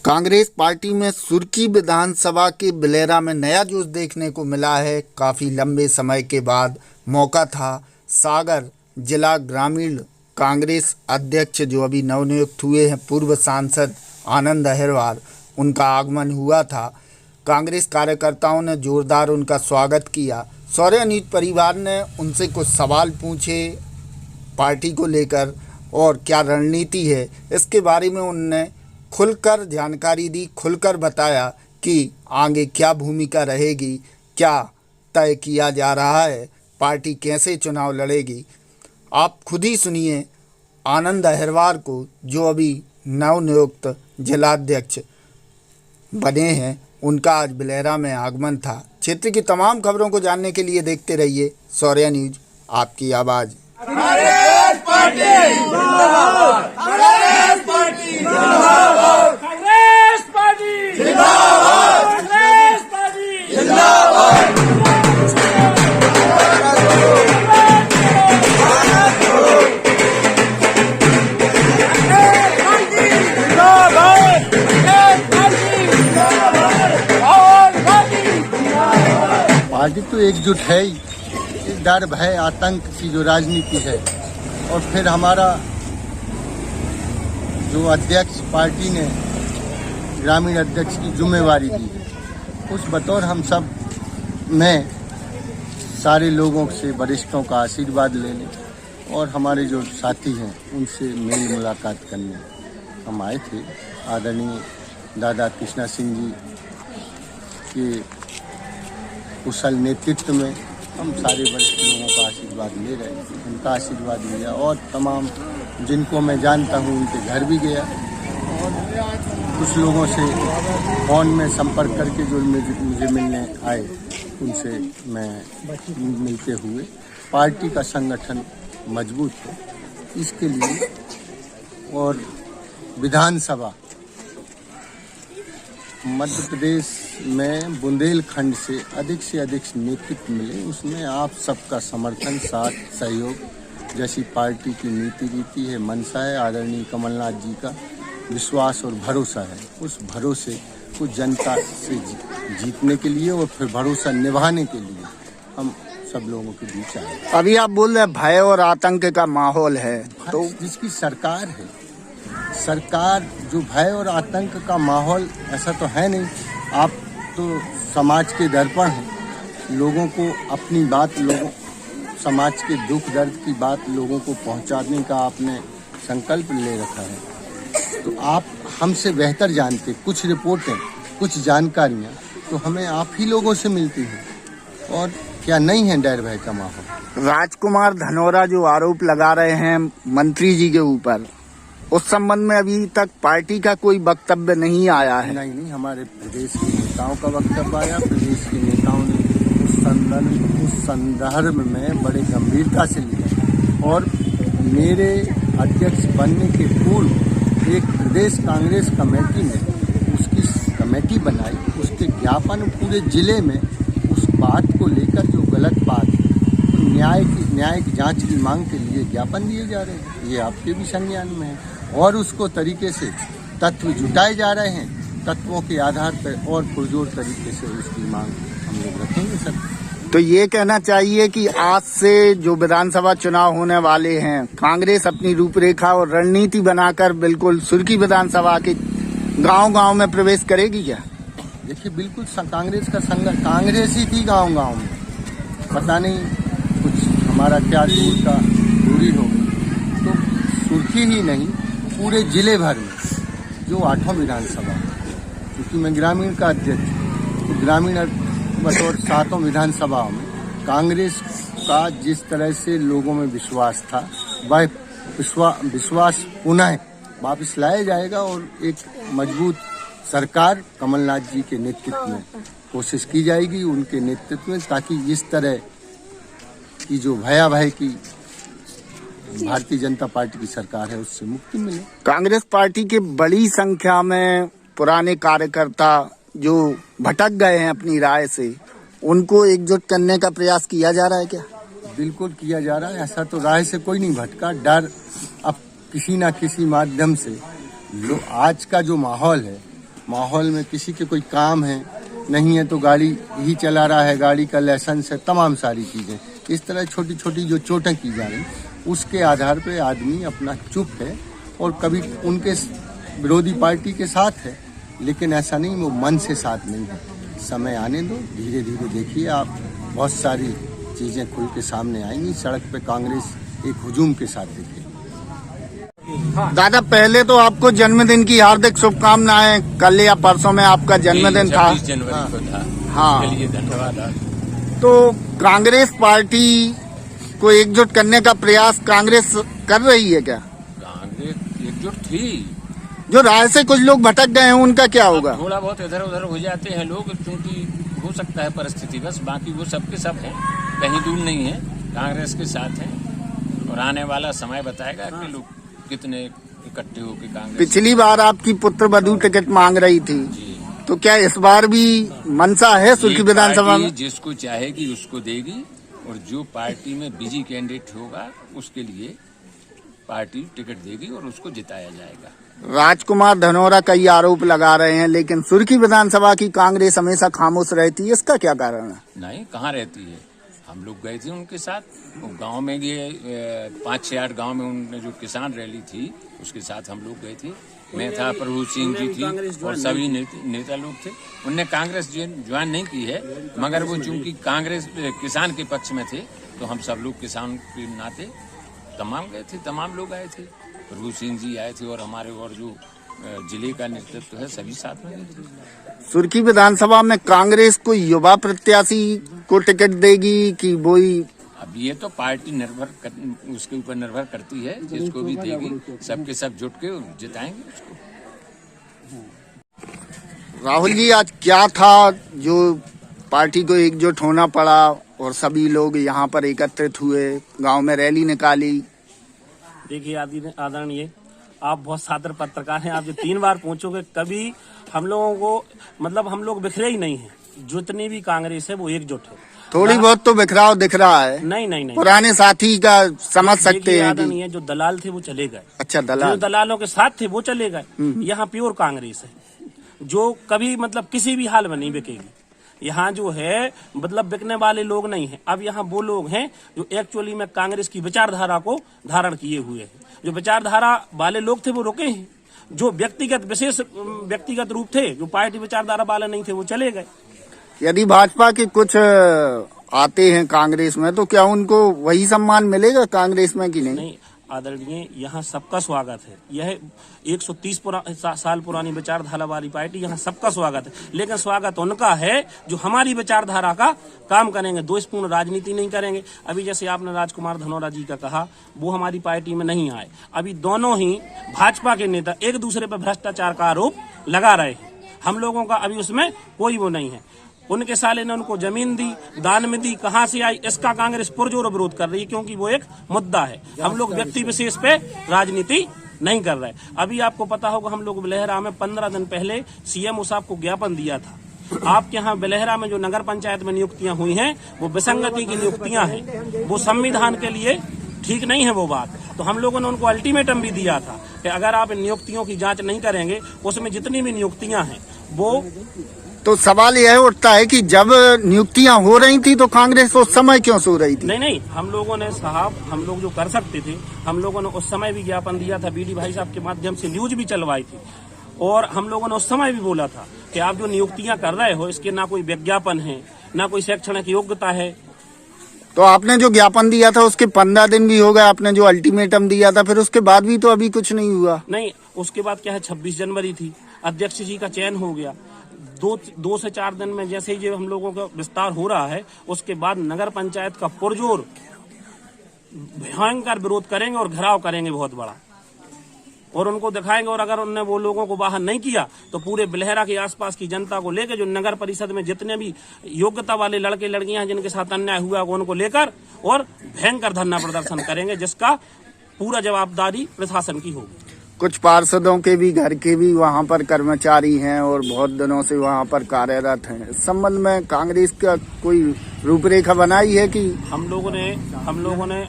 Congress party में सुर्खी विधानसभा के बिलेरा में नया जोश देखने को मिला है। काफ़ी लंबे समय के बाद मौका था। सागर जिला ग्रामीण कांग्रेस अध्यक्ष जो अभी नवनियुक्त हुए हैं, पूर्व सांसद आनंद अहिरवार, उनका आगमन हुआ था। कांग्रेस कार्यकर्ताओं ने जोरदार उनका स्वागत किया। सौर्या न्यूज परिवार ने उनसे कुछ सवाल पूछे पार्टी को लेकर और क्या रणनीति है इसके बारे में। उनने खुलकर जानकारी दी, खुलकर बताया कि आगे क्या भूमिका रहेगी, क्या तय किया जा रहा है, पार्टी कैसे चुनाव लड़ेगी। आप खुद ही सुनिए आनंद अहिरवार को, जो अभी नवनियुक्त जिलाध्यक्ष बने हैं। उनका आज बिलेरा में आगमन था। क्षेत्र की तमाम खबरों को जानने के लिए देखते रहिए सौर्या न्यूज, आपकी आवाज़। कांग्रेस पार्टी जिंदाबाद, कांग्रेस पार्टी जिंदाबाद, कांग्रेस पार्टी जिंदाबाद, कांग्रेस पार्टी जिंदाबाद। पार्टी तो एकजुट है ही। डर भय आतंक की जो राजनीति है, और फिर हमारा जो अध्यक्ष पार्टी ने ग्रामीण अध्यक्ष की जिम्मेवारी दी है, उस बतौर हम सब में सारे लोगों से वरिष्ठों का आशीर्वाद लेने और हमारे जो साथी हैं उनसे मेरी मुलाकात करने हम आए थे। आदरणीय दादा कृष्णा सिंह जी के कुशल नेतृत्व में हम सारे वरिष्ठ लोगों का आशीर्वाद ले रहे हैं। उनका आशीर्वाद लिया और तमाम जिनको मैं जानता हूँ उनके घर भी गया और कुछ लोगों से फ़ोन में संपर्क करके जो मुझे मिलने आए उनसे मैं मिलते हुए पार्टी का संगठन मजबूत है इसके लिए, और विधानसभा मध्य प्रदेश में बुंदेलखंड से अधिक नेतृत्व मिले, उसमें आप सबका समर्थन, साथ, सहयोग जैसी पार्टी की नीति रीति है, मनसा है। आदरणीय कमलनाथ जी का विश्वास और भरोसा है। उस भरोसे को जनता से जीतने के लिए और फिर भरोसा निभाने के लिए हम सब लोगों के बीच आए। अभी आप बोल रहे हैं भय और आतंक का माहौल है, तो जिसकी सरकार है, सरकार जो भय और आतंक का माहौल ऐसा तो है नहीं। आप तो समाज के दर्पण हैं, लोगों को अपनी बात, समाज के दुख दर्द की बात लोगों को पहुंचाने का आपने संकल्प ले रखा है, तो आप हमसे बेहतर जानते। कुछ रिपोर्टें, कुछ जानकारियां तो हमें आप ही लोगों से मिलती हैं, और क्या नहीं है डर भय का माहौल। राजकुमार धनोरा जो आरोप लगा रहे हैं मंत्री जी के ऊपर, उस संबंध में अभी तक पार्टी का कोई वक्तव्य नहीं आया है। नहीं, हमारे प्रदेश के नेताओं का वक्तव्य आया। प्रदेश के नेताओं ने उस संदर्भ में बड़े गंभीरता से लिया, और मेरे अध्यक्ष बनने के पूर्व एक प्रदेश कांग्रेस कमेटी ने उसकी कमेटी बनाई, उसके ज्ञापन पूरे जिले में उस बात को लेकर जो गलत बात, तो न्यायिक जांच की मांग के लिए ज्ञापन दिए जा रहे हैं। ये आपके भी संज्ञान में है, और उसको तरीके से तत्व जुटाए जा रहे हैं। तत्वों के आधार पर और पुरजोर तरीके से उसकी मांग हम लोग रखेंगे सर। तो ये कहना चाहिए कि आज से जो विधानसभा चुनाव होने वाले हैं, कांग्रेस अपनी रूपरेखा और रणनीति बनाकर बिल्कुल सुर्खी विधानसभा के गांव-गांव में प्रवेश करेगी क्या? देखिए, बिल्कुल कांग्रेस का संगठन, कांग्रेस ही थी गांव-गांव में। पता नहीं कुछ हमारा क्या दूरी हो गई, तो सुर्खी ही नहीं पूरे जिले भर में जो 8वां विधानसभा, क्योंकि मैं ग्रामीण का अध्यक्ष, तो ग्रामीण बतौर 7वां विधानसभा में कांग्रेस का जिस तरह से लोगों में विश्वास था, वह विश्वास पुनः वापस लाया जाएगा, और एक मजबूत सरकार कमलनाथ जी के नेतृत्व में कोशिश की जाएगी, उनके नेतृत्व में, ताकि इस तरह की जो भयावह की भारतीय जनता पार्टी की सरकार है उससे मुक्ति मिले। कांग्रेस पार्टी के बड़ी संख्या में पुराने कार्यकर्ता जो भटक गए हैं अपनी राय से, उनको एकजुट करने का प्रयास किया जा रहा है क्या? बिल्कुल किया जा रहा है। ऐसा तो राय से कोई नहीं भटका। डर अब किसी ना किसी माध्यम से आज का जो माहौल है माहौल में किसी के कोई काम है नहीं है तो गाड़ी ही चला रहा है, गाड़ी का लाइसेंस है, तमाम सारी चीज़ें इस तरह छोटी छोटी जो चोटें की जा रही उसके आधार पे आदमी अपना चुप है और कभी उनके विरोधी पार्टी के साथ है, लेकिन ऐसा नहीं वो मन से साथ नहीं है। समय आने दो, धीरे धीरे देखिए आप, बहुत सारी चीज़ें खुल के सामने आएंगी। सड़क पे कांग्रेस एक हुजूम के साथ दिखेगी। दादा, पहले तो आपको जन्मदिन की हार्दिक शुभकामनाएं। कल या परसों में आपका जन्मदिन था। 26 जनवरी को था। हाँ। उसके लिए धन्यवाद। तो कांग्रेस पार्टी को एकजुट करने का प्रयास कांग्रेस कर रही है क्या? कांग्रेस एकजुट थी। जो राय से कुछ लोग भटक गए हैं उनका क्या होगा? थोड़ा बहुत इधर उधर हो जाते हैं लोग, क्योंकि हो सकता है परिस्थिति, बस बाकी वो सबके सब हैं, कहीं दूर नहीं है, कांग्रेस के साथ हैं और आने वाला समय बताएगा कि लोग कितने इकट्ठे होकर कांग्रेस। पिछली बार आपकी पुत्र वधू टिकट मांग रही थी, जी। तो क्या इस बार भी मनसा है सुर्खी विधानसभा में? जिसको चाहेगी उसको देगी और जो पार्टी में बिजी कैंडिडेट होगा उसके लिए पार्टी टिकट देगी और उसको जिताया जाएगा। राजकुमार धनोरा कई आरोप लगा रहे हैं, लेकिन सुर्खी विधानसभा की कांग्रेस हमेशा खामोश रहती है, इसका क्या कारण है? नहीं, कहाँ रहती है, हम लोग गए थे उनके साथ, वो गांव में गए, 5-6-8 गांव में उनने जो किसान रैली थी उसके साथ हम लोग गए थे। मैं था, प्रभु सिंह जी थी और सभी नेता लोग थे। उनने कांग्रेस ज्वाइन नहीं की है, मगर वो चूंकि कांग्रेस किसान के पक्ष में थे तो हम सब लोग किसान के नाते तमाम गए थे, तमाम लोग आए थे। प्रभु सिंह जी आए थे और हमारे और जो जिले का नेतृत्व है सभी साथ में गए थे। सुर्खी विधानसभा में कांग्रेस को युवा प्रत्याशी को टिकट देगी कि वही? अब ये तो पार्टी उसके ऊपर निर्भर करती है, जिसको भी देगी सबके सब जुट के जिताएंगे उसको। राहुल जी, आज क्या था जो पार्टी को एकजुट होना पड़ा और सभी लोग यहाँ पर एकत्रित हुए, गांव में रैली निकाली? देखिए आदरणीय, आप बहुत सादर पत्रकार हैं, आप जो 3 बार पहुंचोगे, कभी हम लोगों को मतलब हम लोग बिखरे ही नहीं हैं, जितनी भी कांग्रेस है वो एकजुट है। थोड़ी बहुत तो बिखराव दिख रहा है। नहीं पुराने साथी का समझ सकते हैं कि जो दलाल थे वो चले गए। अच्छा, जो दलालों के साथ थे वो चले गए। यहाँ प्योर कांग्रेस है जो कभी मतलब किसी भी हाल में नहीं बिकेगी। यहाँ जो है मतलब बिकने वाले लोग नहीं हैं। अब यहाँ वो लोग हैं जो एक्चुअली में कांग्रेस की विचारधारा को धारण किए हुए हैं। जो विचारधारा वाले लोग थे वो रुके हैं, जो व्यक्तिगत रूप थे, जो पार्टी विचारधारा वाले नहीं थे वो चले गए। यदि भाजपा के कुछ आते हैं कांग्रेस में तो क्या उनको वही सम्मान मिलेगा कांग्रेस में कि नहीं? नहीं आदरणीय, यहाँ सबका स्वागत है। यह 130 साल पुरानी विचारधारा वाली पार्टी, यहाँ सबका स्वागत है, लेकिन स्वागत उनका है जो हमारी विचारधारा का काम करेंगे, दोषपूर्ण राजनीति नहीं करेंगे। अभी जैसे आपने राजकुमार धनोरा जी का कहा, वो हमारी पार्टी में नहीं आए। अभी दोनों ही भाजपा के नेता एक दूसरे पर भ्रष्टाचार का आरोप लगा रहे हैं। हम लोगों का अभी उसमें कोई वो नहीं है। उनके साले ने उनको जमीन दी, दान में दी, कहाँ से आई, इसका कांग्रेस पुरजोर विरोध कर रही है, क्योंकि वो एक मुद्दा है। हम लोग व्यक्ति विशेष पे राजनीति नहीं कर रहे। अभी आपको पता होगा, हम लोग बिलहरा में 15 दिन पहले सीएम साहब को ज्ञापन दिया था। आपके यहाँ बिलहरा में जो नगर पंचायत में नियुक्तियां हुई हैं वो विसंगति की नियुक्तियां हैं, वो संविधान के लिए ठीक नहीं है वो बात। तो हम लोगों ने उनको अल्टीमेटम भी दिया था कि अगर आप इन नियुक्तियों की जांच नहीं करेंगे, उसमें जितनी भी नियुक्तियां हैं वो। तो सवाल यह उठता है कि जब नियुक्तियां हो रही थी तो कांग्रेस उस समय क्यों सो रही थी? नहीं, हम लोगों ने साहब, हम लोग जो कर सकते थे, हम लोगों ने उस समय भी ज्ञापन दिया था, बीडी भाई साहब के माध्यम से न्यूज भी चलवाई थी, और हम लोगों ने उस समय भी बोला था कि आप जो नियुक्तियां कर रहे हो इसके ना कोई विज्ञापन है, ना कोई शैक्षणिक योग्यता है। तो आपने जो ज्ञापन दिया था उसके 15 दिन भी हो गए, आपने जो अल्टीमेटम दिया था, फिर उसके बाद भी तो अभी कुछ नहीं हुआ। नहीं, उसके बाद क्या है, 26 जनवरी थी, अध्यक्ष जी का चयन हो गया। 2 से 4 दिन में जैसे ही हम लोगों का विस्तार हो रहा है, उसके बाद नगर पंचायत का पुरजोर भयंकर विरोध करेंगे और घेराव करेंगे बहुत बड़ा, और उनको दिखाएंगे। और अगर उनने वो लोगों को बाहर नहीं किया तो पूरे बिलहरा के आसपास की जनता को लेकर, जो नगर परिषद में जितने भी योग्यता वाले लड़के लड़कियां हैं जिनके साथ अन्याय हुआ, उनको लेकर और भयंकर धरना प्रदर्शन करेंगे, जिसका पूरा जवाबदारी प्रशासन की होगी। कुछ पार्षदों के भी घर के भी वहाँ पर कर्मचारी हैं और बहुत दिनों से वहाँ पर कार्यरत हैं। इस संबंध में कांग्रेस का कोई रूपरेखा बनाई है कि? हम लोगों ने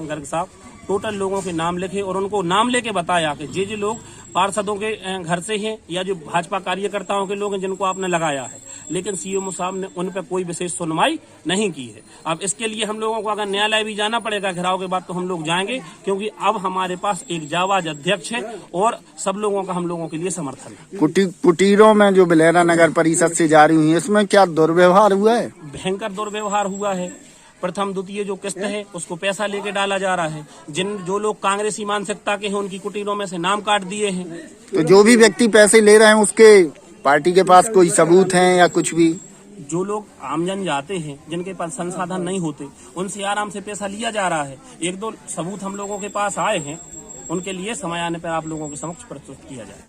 गर्ग साहब, टोटल लोगों के नाम लिखे और उनको नाम लेके बताया कि जे लोग पार्षदों के घर से हैं या जो भाजपा कार्यकर्ताओं के लोग हैं जिनको आपने लगाया है, लेकिन सीएम साहब ने उन पर कोई विशेष सुनवाई नहीं की है। अब इसके लिए हम लोगों को अगर न्यायालय भी जाना पड़ेगा घेराव के बाद तो हम लोग जाएंगे, क्योंकि अब हमारे पास एक जाबाज अध्यक्ष है और सब लोगों का हम लोगों के लिए समर्थन है। कुटीरों में जो बिलेरा नगर परिषद से जारी हुई है, इसमें क्या दुर्व्यवहार हुआ है? भयंकर दुर्व्यवहार हुआ है। प्रथम द्वितीय जो किस्त है उसको पैसा लेके डाला जा रहा है। जो लोग कांग्रेसी मानसिकता के हैं उनकी कुटीरों में से नाम काट दिए हैं। तो जो भी व्यक्ति पैसे ले रहे हैं उसके पार्टी के पास कोई सबूत है या कुछ भी? जो लोग आमजन जाते हैं जिनके पास संसाधन नहीं होते उनसे आराम से पैसा लिया जा रहा है। एक दो सबूत हम लोगों के पास आए हैं, उनके लिए समय आने पर आप लोगों के समक्ष प्रस्तुत किया जाए।